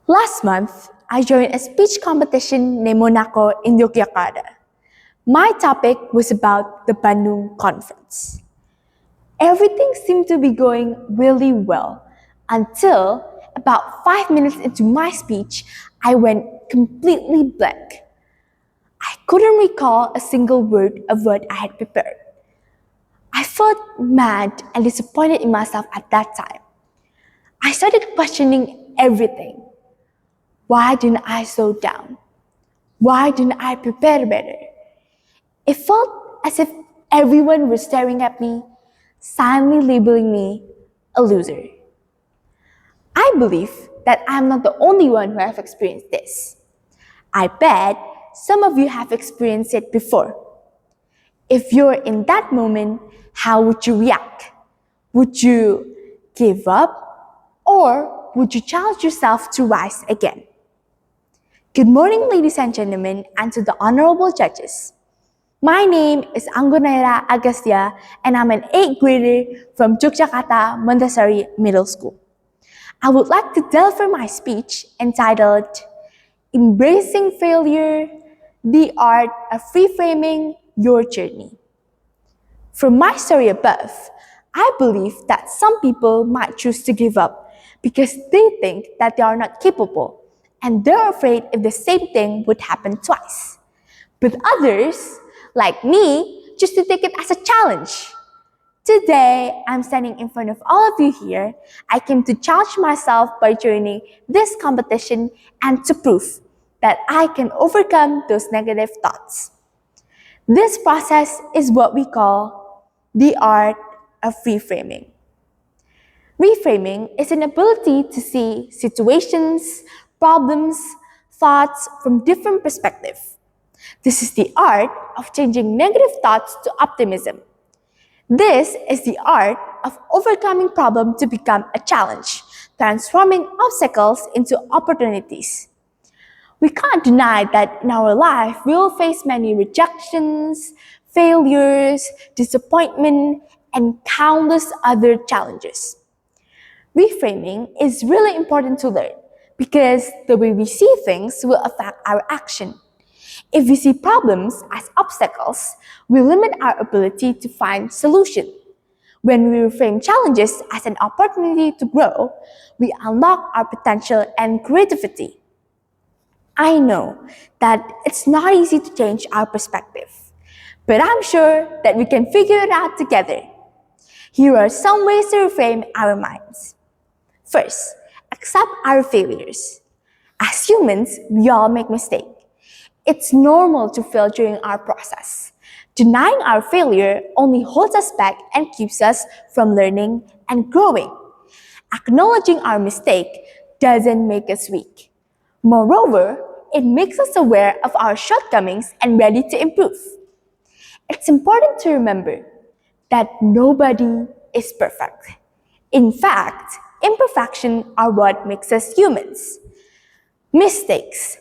Last month, I joined a speech competition named Monaco in Yogyakarta. My topic was about the Bandung conference. Everything seemed to be going really well until about 5 minutes into my speech, I went completely blank. I couldn't recall a single word of what I had prepared. I felt mad and disappointed in myself at that time. I started questioning everything. Why didn't I slow down? Why didn't I prepare better? It felt as if everyone was staring at me, silently labeling me a loser. I believe that I'm not the only one who have experienced this. I bet some of you have experienced it before. If you're in that moment, how would you react? Would you give up? Or would you challenge yourself to rise again? Good morning, ladies and gentlemen, and to the honorable judges. My name is Anggur Nayra Agastya, and I'm an 8th grader from Yogyakarta Montessori Middle School. I would like to deliver my speech entitled Embracing Failure, the Art of Reframing Your Journey. From my story above, I believe that some people might choose to give up because they think that they are not capable and they're afraid if the same thing would happen twice. But others, like me, choose to take it as a challenge. Today, I'm standing in front of all of you here. I came to challenge myself by joining this competition and to prove that I can overcome those negative thoughts. This process is what we call the art of reframing. Reframing is an ability to see situations, problems, thoughts from different perspectives. This is the art of changing negative thoughts to optimism. This is the art of overcoming problems to become a challenge, transforming obstacles into opportunities. We can't deny that in our life we will face many rejections, failures, disappointment, and countless other challenges. Reframing is really important to learn because the way we see things will affect our action. If we see problems as obstacles, we limit our ability to find solutions. When we reframe challenges as an opportunity to grow, we unlock our potential and creativity. I know that it's not easy to change our perspective, but I'm sure that we can figure it out together. Here are some ways to reframe our minds. First, accept our failures. As humans, we all make mistakes. It's normal to fail during our process. Denying our failure only holds us back and keeps us from learning and growing. Acknowledging our mistake doesn't make us weak. Moreover, it makes us aware of our shortcomings and ready to improve. It's important to remember that nobody is perfect. In fact, imperfections are what makes us humans. Mistakes,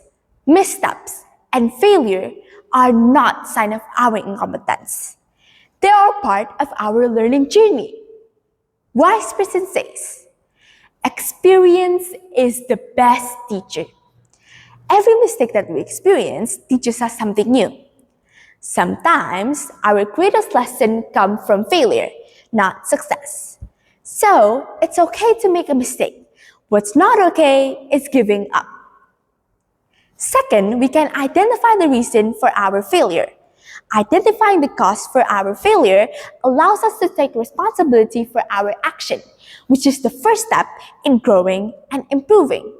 missteps, and failure are not sign of our incompetence. They are part of our learning journey. Wise person says, experience is the best teacher. Every mistake that we experience teaches us something new. Sometimes our greatest lesson comes from failure, not success. So it's okay to make a mistake. What's not okay is giving up. Second, we can identify the reason for our failure. Identifying the cause for our failure allows us to take responsibility for our action, which is the first step in growing and improving.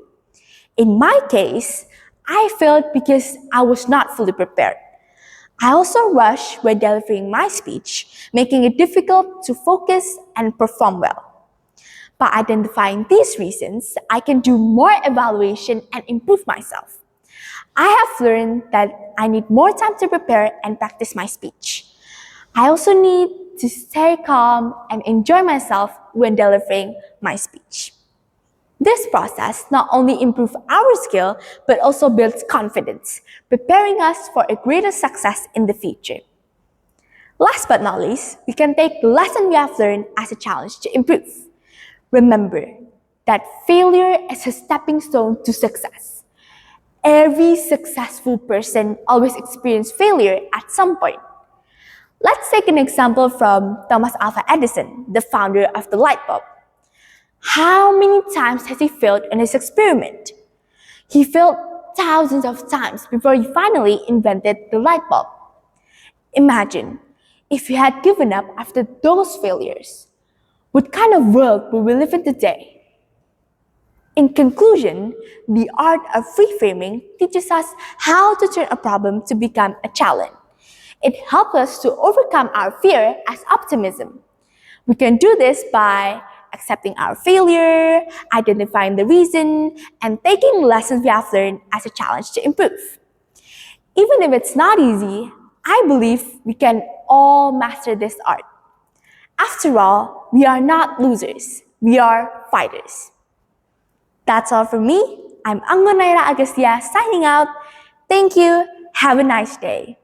In my case, I failed because I was not fully prepared. I also rushed when delivering my speech, making it difficult to focus and perform well. By identifying these reasons, I can do more evaluation and improve myself. I have learned that I need more time to prepare and practice my speech. I also need to stay calm and enjoy myself when delivering my speech. This process not only improves our skill, but also builds confidence, preparing us for a greater success in the future. Last but not least, we can take the lesson we have learned as a challenge to improve. Remember that failure is a stepping stone to success. Every successful person always experiences failure at some point. Let's take an example from Thomas Alva Edison, the founder of the light bulb. How many times has he failed on his experiment? He failed thousands of times before he finally invented the light bulb. Imagine if he had given up after those failures. What kind of world would we live in today? In conclusion, the art of reframing teaches us how to turn a problem to become a challenge. It helps us to overcome our fear as optimism. We can do this by accepting our failure, identifying the reason, and taking lessons we have learned as a challenge to improve. Even if it's not easy, I believe we can all master this art. After all, we are not losers, we are fighters. That's all from me. I'm Anggur Nayra signing out. Thank you. Have a nice day.